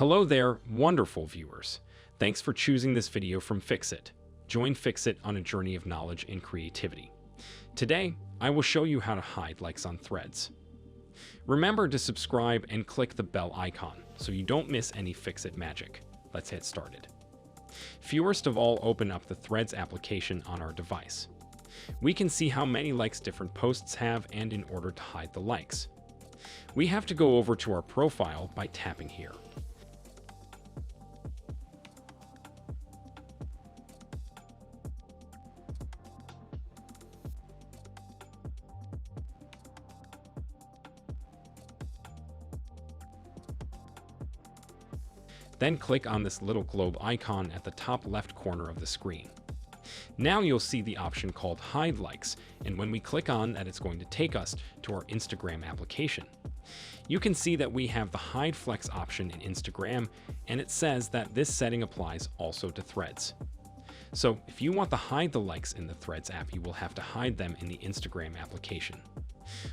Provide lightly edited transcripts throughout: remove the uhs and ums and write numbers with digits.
Hello there, wonderful viewers. Thanks for choosing this video from Fixit. Join Fixit on a journey of knowledge and creativity. Today, I will show you how to hide likes on threads. Remember to subscribe and click the bell icon so you don't miss any Fixit magic. Let's get started. First of all, open up the Threads application on our device. We can see how many likes different posts have, and in order to hide the likes, we have to go over to our profile by tapping here. Then click on this little globe icon at the top left corner of the screen. Now you'll see the option called Hide Likes, and when we click on that, it's going to take us to our Instagram application. You can see that we have the Hide Flex option in Instagram, and it says that this setting applies also to Threads. So if you want to hide the likes in the Threads app, you will have to hide them in the Instagram application.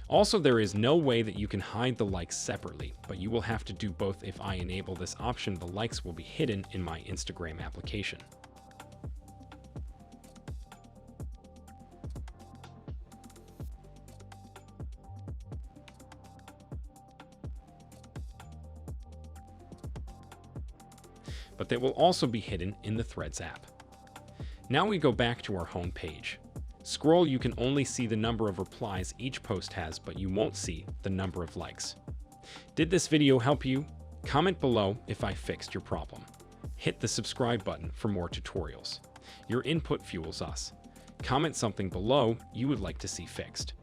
Also, there is no way that you can hide the likes separately, but you will have to do both. If I enable this option, the likes will be hidden in my Instagram application. But they will also be hidden in the Threads app. Now we go back to our home page. Scroll, you can only see the number of replies each post has, but you won't see the number of likes. Did this video help you? Comment below if I fixed your problem. Hit the subscribe button for more tutorials. Your input fuels us. Comment something below you would like to see fixed.